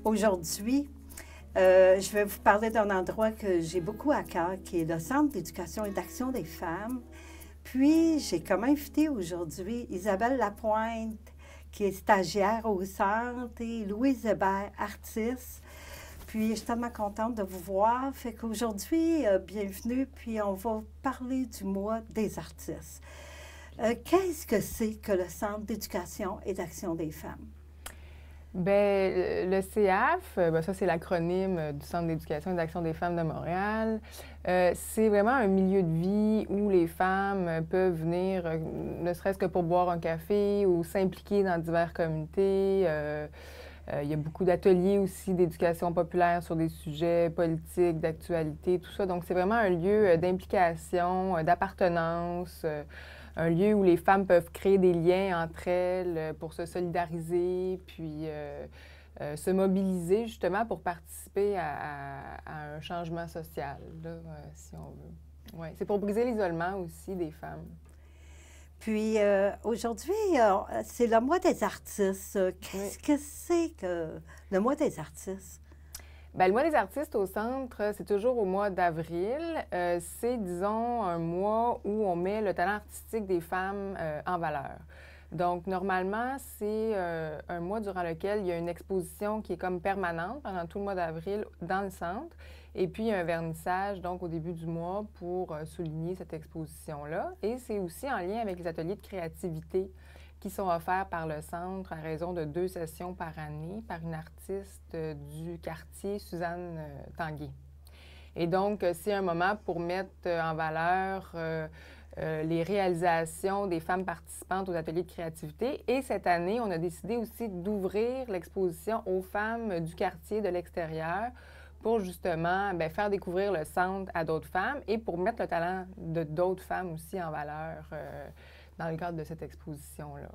Aujourd'hui, je vais vous parler d'un endroit que j'ai beaucoup à cœur, qui est le Centre d'éducation et d'action des femmes. Puis, j'ai comme invité aujourd'hui Isabelle Lapointe, qui est stagiaire au centre, et Louise Hébert, artiste. Puis, je suis tellement contente de vous voir. Fait qu'aujourd'hui, bienvenue, puis on va parler du mois des artistes. Qu'est-ce que c'est que le Centre d'éducation et d'action des femmes? Bien, le CEAF, ça c'est l'acronyme du Centre d'éducation et d'action des femmes de Montréal. C'est vraiment un milieu de vie où les femmes peuvent venir, ne serait-ce que pour boire un café ou s'impliquer dans divers comités. Il y a beaucoup d'ateliers aussi d'éducation populaire sur des sujets politiques, d'actualité, tout ça. Donc, c'est vraiment un lieu d'implication, d'appartenance, un lieu où les femmes peuvent créer des liens entre elles pour se solidariser, puis se mobiliser justement pour participer à un changement social, là, si on veut. Ouais. C'est pour briser l'isolement aussi des femmes. Puis aujourd'hui, c'est le mois des artistes. Qu'est-ce que c'est que le mois des artistes? Bien, le mois des artistes au centre, c'est toujours au mois d'avril. C'est, disons, un mois où on met le talent artistique des femmes en valeur. Donc, normalement, c'est un mois durant lequel il y a une exposition qui est comme permanente pendant tout le mois d'avril dans le centre. Et puis, il y a un vernissage, donc, au début du mois pour souligner cette exposition-là. Et c'est aussi en lien avec les ateliers de créativité qui sont offerts par le centre à raison de 2 sessions par année par une artiste du quartier, Suzanne Tanguay. Et donc, c'est un moment pour mettre en valeur les réalisations des femmes participantes aux ateliers de créativité. Et cette année, on a décidé aussi d'ouvrir l'exposition aux femmes du quartier de l'extérieur pour justement faire découvrir le centre à d'autres femmes et pour mettre le talent de d'autres femmes aussi en valeur dans le cadre de cette exposition-là.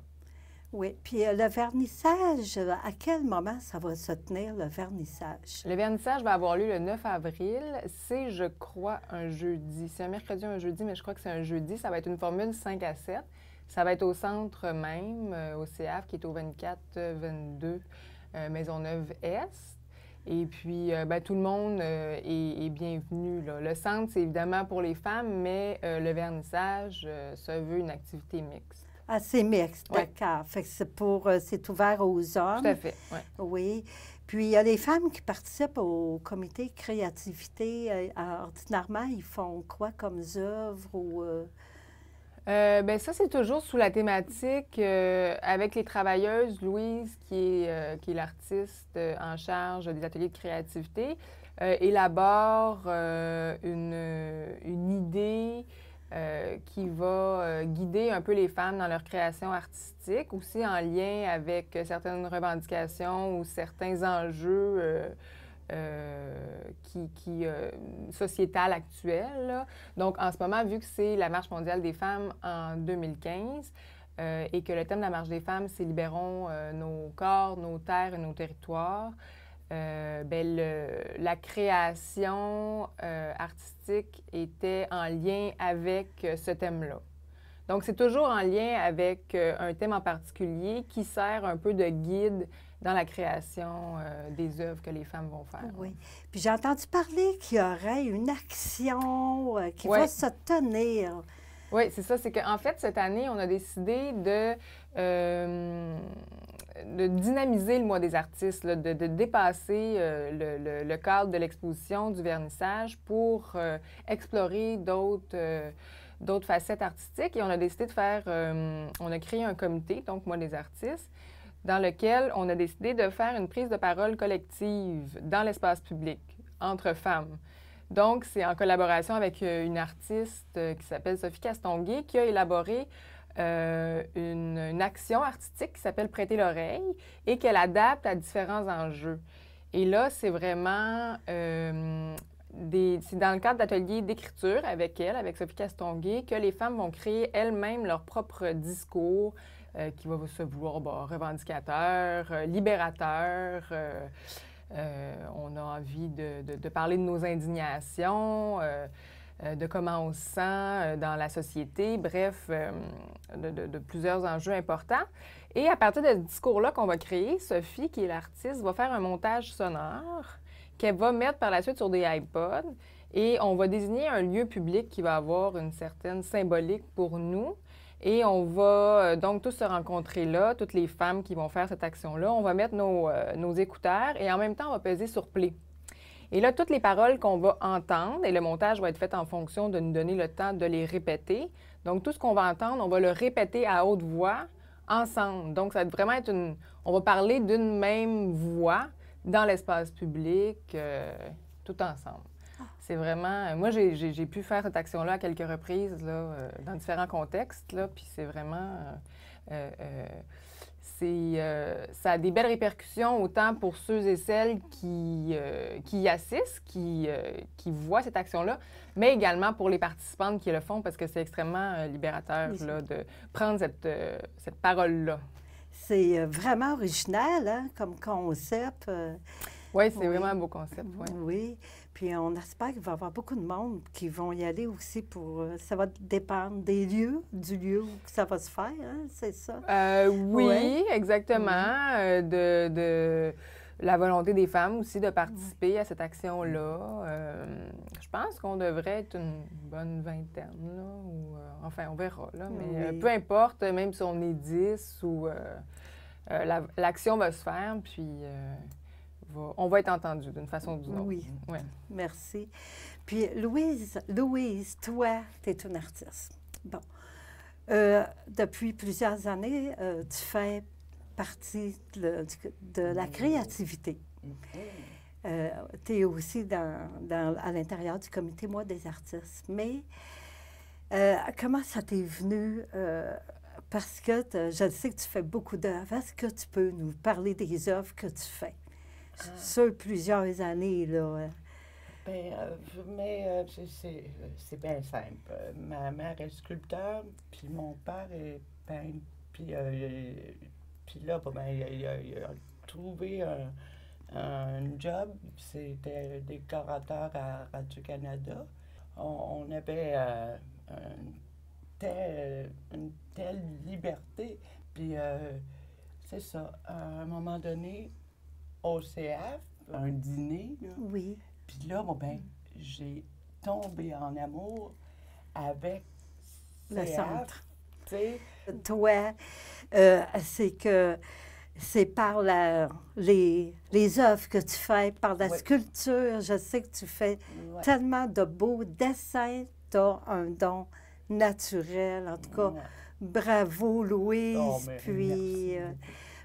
Oui, puis le vernissage, à quel moment ça va se tenir, le vernissage? Le vernissage va avoir lieu le 9 avril. C'est, je crois, un jeudi. C'est un mercredi ou un jeudi, mais je crois que c'est un jeudi. Ça va être une formule 5 à 7. Ça va être au centre même, au CEAF, qui est au 24-22 Maisonneuve-Est. Et puis, tout le monde est bienvenu, là. Le centre, c'est évidemment pour les femmes, mais le vernissage se veut une activité mixte. Ah, c'est mixte, d'accord. Fait que c'est ouvert aux hommes. Tout à fait, oui. Oui. Puis, il y a des femmes qui participent au comité créativité. Ordinairement, ils font quoi comme œuvres ou... Ça, c'est toujours sous la thématique avec les travailleuses. Louise, qui est l'artiste en charge des ateliers de créativité, élabore une idée qui va guider un peu les femmes dans leur création artistique, aussi en lien avec certaines revendications ou certains enjeux sociétale actuelle, là. Donc, en ce moment, vu que c'est la Marche mondiale des femmes en 2015 et que le thème de la Marche des femmes, c'est « Libérons nos corps, nos terres et nos territoires », la création artistique était en lien avec ce thème-là. Donc, c'est toujours en lien avec un thème en particulier qui sert un peu de guide dans la création des œuvres que les femmes vont faire. Oui. Puis j'ai entendu parler qu'il y aurait une action qui va se tenir. Oui, c'est ça. C'est qu'en fait, cette année, on a décidé de dynamiser le mois des artistes, là, de dépasser le cadre de l'exposition, du vernissage pour explorer d'autres facettes artistiques. Et on a décidé de faire, on a créé un comité, donc Mois des artistes, dans lequel on a décidé de faire une prise de parole collective dans l'espace public, entre femmes. Donc, c'est en collaboration avec une artiste qui s'appelle Sophie Castonguay, qui a élaboré une action artistique qui s'appelle « Prêter l'oreille » et qu'elle adapte à différents enjeux. Et là, c'est vraiment... c'est dans le cadre d'ateliers d'écriture avec elle, avec Sophie Castonguay, que les femmes vont créer elles-mêmes leur propre discours qui va se vouloir revendicateur, libérateur. On a envie de parler de nos indignations. de comment on se sent dans la société, bref, de plusieurs enjeux importants. Et à partir de ce discours-là qu'on va créer, Sophie, qui est l'artiste, va faire un montage sonore qu'elle va mettre par la suite sur des iPods et on va désigner un lieu public qui va avoir une certaine symbolique pour nous. Et on va donc tous se rencontrer là, toutes les femmes qui vont faire cette action-là. On va mettre nos écouteurs et en même temps, on va peser sur play. Et là, toutes les paroles qu'on va entendre, et le montage va être fait en fonction de nous donner le temps de les répéter. Donc, tout ce qu'on va entendre, on va le répéter à haute voix ensemble. Donc, ça va vraiment être on va parler d'une même voix dans l'espace public, tout ensemble. C'est vraiment... Moi, j'ai pu faire cette action-là à quelques reprises, là, dans différents contextes, là, puis c'est vraiment... ça a des belles répercussions, autant pour ceux et celles qui y assistent, qui voient cette action-là, mais également pour les participantes qui le font, parce que c'est extrêmement libérateur là, de prendre cette parole-là. C'est vraiment original, hein, comme concept. Oui, c'est vraiment un beau concept. Ouais. Oui, puis on espère qu'il va y avoir beaucoup de monde qui vont y aller aussi pour... ça va dépendre des lieux, du lieu où ça va se faire, hein, c'est ça? Oui, exactement. De la volonté des femmes aussi de participer à cette action-là. Je pense qu'on devrait être une bonne vingtaine, là, ou, enfin, on verra, là, mais peu importe, même si on est 10, ou l'action va se faire, puis... on va être entendu d'une façon ou d'une autre. Oui, ouais. Merci. Puis Louise, toi, tu es une artiste. Bon. Depuis plusieurs années, tu fais partie de la créativité. Tu es aussi à l'intérieur du comité Mois des artistes. Mais comment ça t'est venu? Parce que je sais que tu fais beaucoup d'œuvres. Est-ce que tu peux nous parler des œuvres que tu fais? Sur plusieurs années, là. Mais c'est bien simple. Ma mère est sculpteur, puis mon père est peintre. Puis là, il a trouvé un job. C'était décorateur à Radio-Canada. On avait une telle liberté. Puis c'est ça. À un moment donné, au CF, un dîner, là. Oui. Puis là, j'ai tombé en amour avec le CF, centre. Tu sais. Toi, c'est par les œuvres que tu fais, par la sculpture. Je sais que tu fais tellement de beaux dessins. Tu as un don naturel. En tout cas, bravo, Louise. Oh, puis...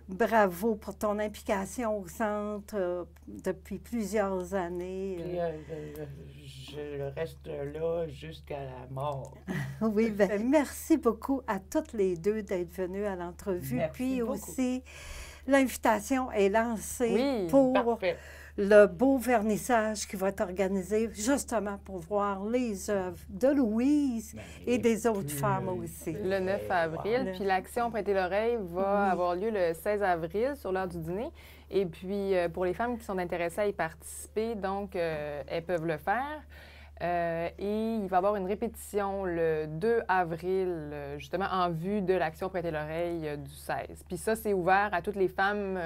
bravo pour ton implication au centre depuis plusieurs années. Puis je reste là jusqu'à la mort. Oui, bien, merci beaucoup à toutes les deux d'être venues à l'entrevue. Puis beaucoup. aussi, l'invitation est lancée pour Parfait. le beau vernissage qui va être organisé justement pour voir les œuvres de Louise et des autres femmes aussi. Le 9 avril, puis l'action Prêter l'oreille va avoir lieu le 16 avril sur l'heure du dîner. Et puis, pour les femmes qui sont intéressées à y participer, donc, elles peuvent le faire. Et il va y avoir une répétition le 2 avril, justement, en vue de l'action Prêter l'oreille du 16. Puis ça, c'est ouvert à toutes les femmes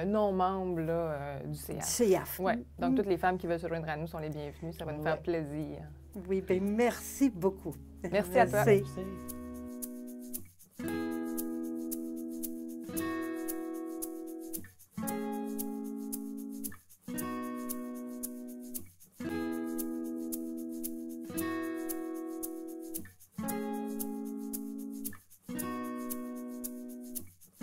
non membres là, du CAF. Du CAF. Oui. Donc, toutes les femmes qui veulent se joindre à nous sont les bienvenues. Ça va nous faire plaisir. Oui, bien, merci beaucoup. Merci à toi. Merci.